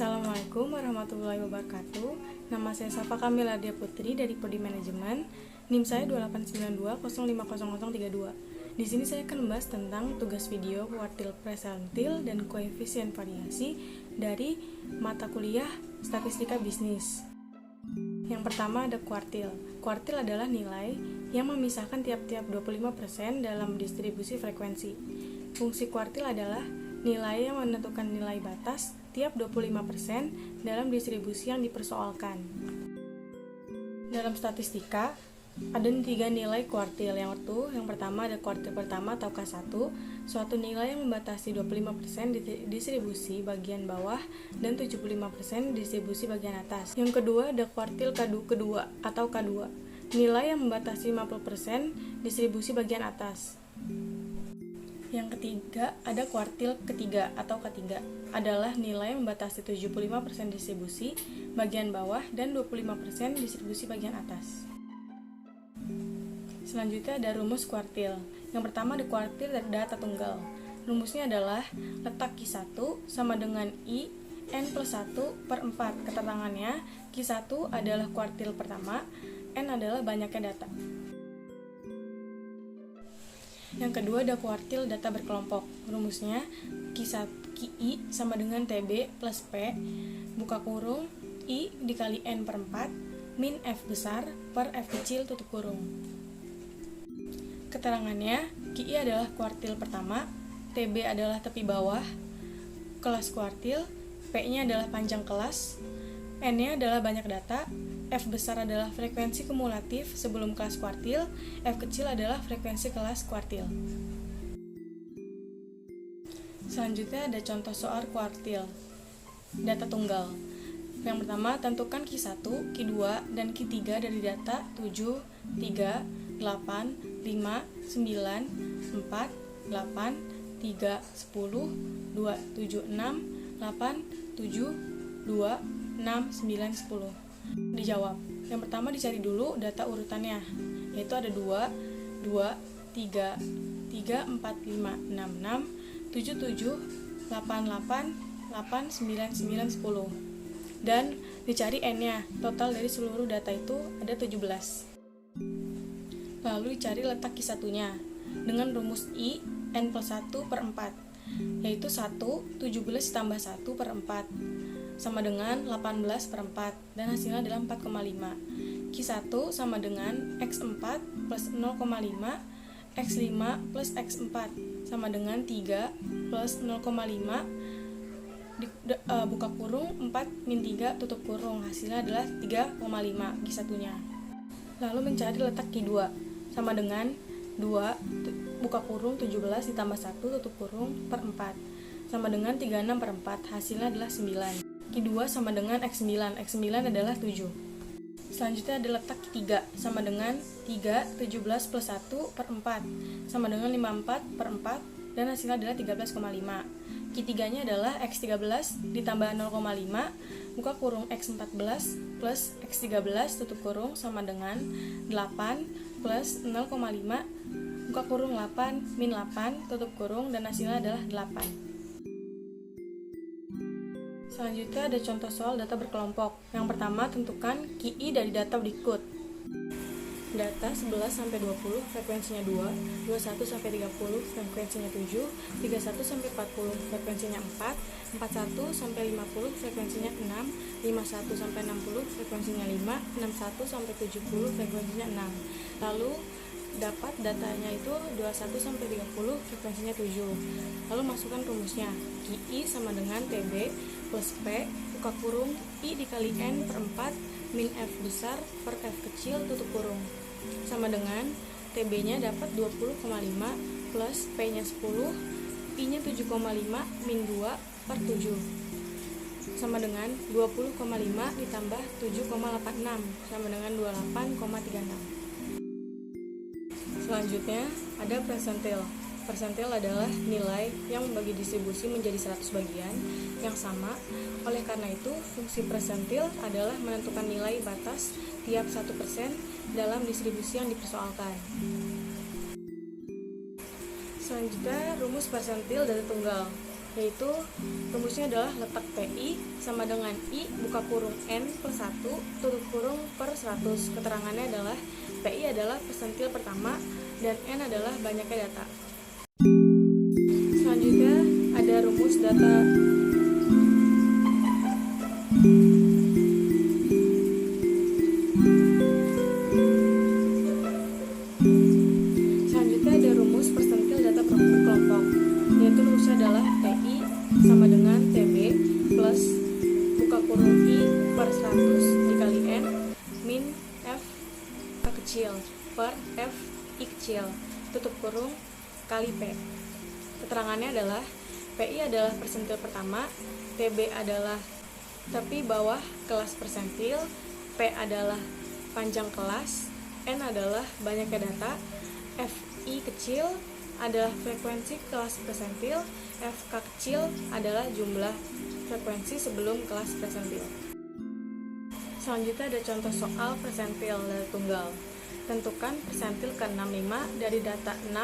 Assalamualaikum warahmatullahi wabarakatuh. Nama saya Safa Kamila Dia Putri dari Prodi Manajemen. NIM saya 2892050032. Di sini saya akan membahas tentang tugas video, kuartil presentil, dan koefisien variasi dari mata kuliah Statistika Bisnis. Yang pertama ada kuartil. Kuartil adalah nilai yang memisahkan tiap-tiap 25% dalam distribusi frekuensi. Fungsi kuartil adalah nilai yang menentukan nilai batas tiap 25% dalam distribusi yang dipersoalkan. Dalam statistika, ada 3 nilai kuartil. Yang pertama ada kuartil pertama atau K1, suatu nilai yang membatasi 25% distribusi bagian bawah dan 75% distribusi bagian atas. Yang kedua ada kuartil kedua atau K2, nilai yang membatasi 50% distribusi bagian atas. Yang ketiga ada kuartil ketiga atau K3, adalah nilai yang membatasi 75% distribusi bagian bawah dan 25% distribusi bagian atas. Selanjutnya ada rumus kuartil. Yang pertama ada kuartil data tunggal. Rumusnya adalah letak Q1 sama dengan I N plus 1 per 4. Keterangannya, Q1 adalah kuartil pertama, N adalah banyaknya data. Yang kedua ada kuartil data berkelompok. Rumusnya QI sama dengan TB plus P buka kurung I dikali N per 4 min F besar per F kecil tutup kurung. Keterangannya, QI adalah kuartil pertama, TB adalah tepi bawah kelas kuartil, P-nya adalah panjang kelas, N-nya adalah banyak data, F besar adalah frekuensi kumulatif sebelum kelas kuartil, F kecil adalah frekuensi kelas kuartil. Selanjutnya ada contoh soal kuartil data tunggal. Yang pertama, tentukan Q1, Q2, dan Q3 dari data 7, 3, 8, 5, 9, 4, 8, 3, 10, 2, 7, 6, 8, 7, 2, 6, 9, 10. Dijawab. Yang pertama dicari dulu data urutannya, yaitu ada 2, 3, 4, 5, 6, 7, 7, 8, 8, 8, 9, 9, 10. Dan dicari N-nya, total dari seluruh data itu ada 17. Lalu dicari letak Q1-nya dengan rumus I N plus 1 per 4, yaitu 1, 17 tambah 1 per 4 sama dengan 18 per 4, dan hasilnya adalah 4,5. Q1 sama dengan X4 plus 0,5, X5 plus X4 sama dengan 3 plus 0,5, buka kurung 4 min 3 tutup kurung, hasilnya adalah 3,5 Q1-nya. Lalu mencari letak Q2 sama dengan 2 buka kurung 17 ditambah 1 tutup kurung per 4 sama dengan 36 per 4, hasilnya adalah 9. Q2 sama dengan X9, X9 adalah 7. Selanjutnya ada letak Q3 sama dengan 3, 17 plus 1 per 4 sama dengan 54 per 4, dan hasilnya adalah 13,5. Q3 nya adalah X13 ditambah 0,5 buka kurung X14 plus X13 tutup kurung sama dengan 8 plus 0,5 buka kurung 8 min 8 tutup kurung, dan hasilnya adalah 8. Selanjutnya ada contoh soal data berkelompok. Yang pertama, tentukan QI dari data berikut. Data 11 sampai 20 frekuensinya 2, 21 sampai 30 frekuensinya 7, 31 sampai 40 frekuensinya 4, 41 sampai 50 frekuensinya 6, 51 sampai 60 frekuensinya 5, 61 sampai 70 frekuensinya 6. Lalu dapat datanya itu 21 sampai 30 frekuensinya 7. Lalu masukkan rumusnya. QI sama dengan TB plus P buka kurung I dikali N per 4 min F besar per F kecil tutup kurung sama dengan TB nya dapat 20,5 plus P nya 10, I nya 7,5 min 2 per 7 sama dengan 20,5 ditambah 7,86 sama dengan 28,36. Selanjutnya ada persentil. Persentil adalah nilai yang membagi distribusi menjadi 100 bagian yang sama. Oleh karena itu, fungsi persentil adalah menentukan nilai batas tiap 1% dalam distribusi yang dipersoalkan. Selanjutnya, rumus persentil dari tunggal. yaitu rumusnya adalah letak PI sama dengan I buka kurung N plus 1 tutup kurung per 100. Keterangannya adalah PI adalah persentil pertama dan N adalah banyaknya data. Selanjutnya ada rumus data. Selanjutnya ada rumus persentil data berkelompok, yaitu rumusnya adalah PI sama dengan TB plus buka kurung I per 100 dikali N min F kecil per F I kecil tutup kurung kali P. Keterangannya adalah PI adalah persentil pertama, TB adalah tepi bawah kelas persentil, P adalah panjang kelas, N adalah banyaknya data, FI kecil adalah frekuensi kelas persentil, FK kecil adalah jumlah frekuensi sebelum kelas persentil. Selanjutnya ada contoh soal persentil dari tunggal. Tentukan persentil ke-65 dari data 6,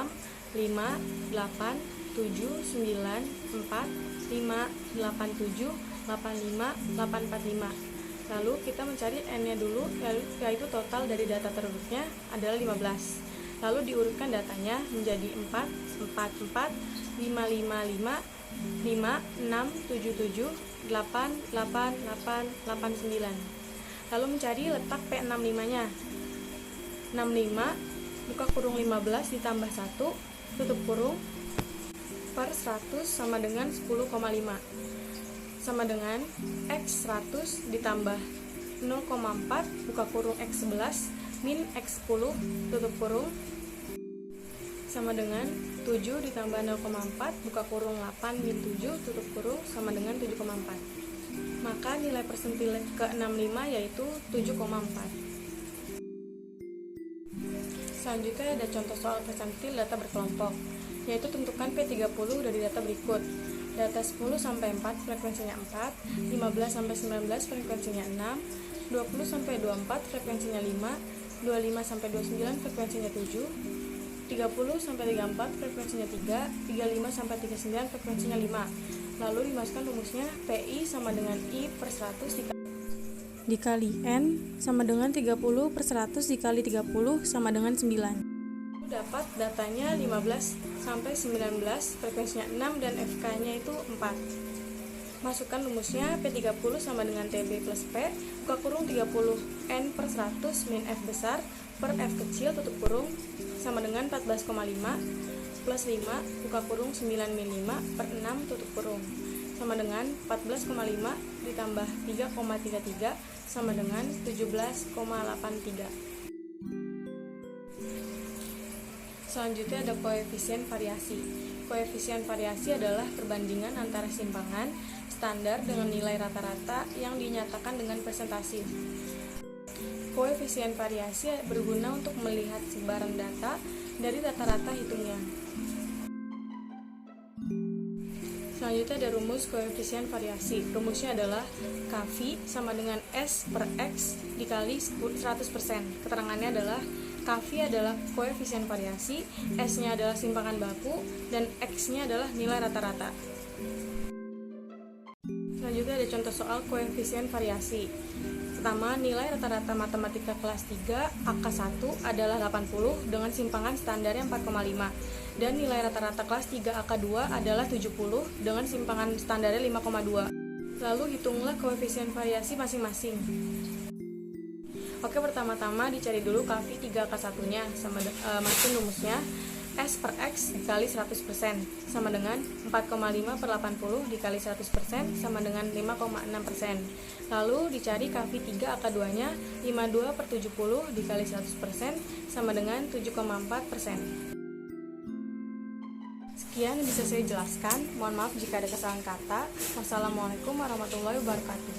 5, 8, 7, 9, 4, 5, 8, 7, 8, 5, 8, 4, 5. Lalu kita mencari N-nya dulu, yaitu total dari data tersebutnya adalah 15. Lalu diurutkan datanya menjadi 4, 4, 4, 5, 5, 5, 5, 6, 7, 7, 8, 8, 8, 8, 9. Lalu mencari letak P65-nya. 65 buka kurung 15 ditambah 1 tutup kurung per 100 sama dengan 10,5 sama dengan X 100 ditambah 0,4 buka kurung X 11 min X 10 tutup kurung sama dengan 7 ditambah 0,4 buka kurung 8 min 7 tutup kurung sama dengan 7,4. Maka nilai persentil ke-65 yaitu 7,4. Selanjutnya ada contoh soal persentil data berkelompok, yaitu tentukan P30 dari data berikut. Data 10 sampai 4 frekuensinya 4, 15 sampai 19 frekuensinya 6, 20 sampai 24 frekuensinya 5, 25 sampai 29 frekuensinya 7, 30 sampai 34 frekuensinya 3, 35 sampai 39 frekuensinya 5. Lalu dimasukkan rumusnya PI sama dengan I per 100 dikali N sama dengan 30 per 100 dikali 30 sama dengan 9. Dapat datanya 15 sampai 19, frekuensinya 6 dan FK-nya itu 4. Masukkan rumusnya P30 sama dengan TB plus P, buka kurung 30 N per 100 min F besar per F kecil tutup kurung sama dengan 14,5 plus 5 buka kurung 9 min 5 per 6 tutup kurung sama dengan 14,5 ditambah 3,33 sama dengan 17,83. Selanjutnya ada koefisien variasi. Koefisien variasi adalah perbandingan antara simpangan standar dengan nilai rata-rata yang dinyatakan dengan presentasi. Koefisien variasi berguna untuk melihat sebaran data dari rata-rata hitungnya. Selanjutnya ada rumus koefisien variasi. Rumusnya adalah KV sama dengan S per X dikali 100%. Keterangannya adalah KV adalah koefisien variasi, S-nya adalah simpangan baku, dan X-nya adalah nilai rata-rata. Selanjutnya ada contoh soal koefisien variasi. Pertama, nilai rata-rata matematika kelas 3 AK1 adalah 80 dengan simpangan standarnya 4,5 dan nilai rata-rata kelas 3 AK2 adalah 70 dengan simpangan standarnya 5,2. Lalu hitunglah koefisien variasi masing-masing. Oke, pertama-tama dicari dulu KV 3 AK1-nya, masukin rumusnya S per X dikali 100% sama dengan 4,5 per 80 dikali 100% sama dengan 5,6%. Lalu dicari KV 3 AK2-nya 52 per 70 dikali 100% sama dengan 7,4%. Sekian yang bisa saya jelaskan. Mohon maaf jika ada kesalahan kata. Wassalamualaikum warahmatullahi wabarakatuh.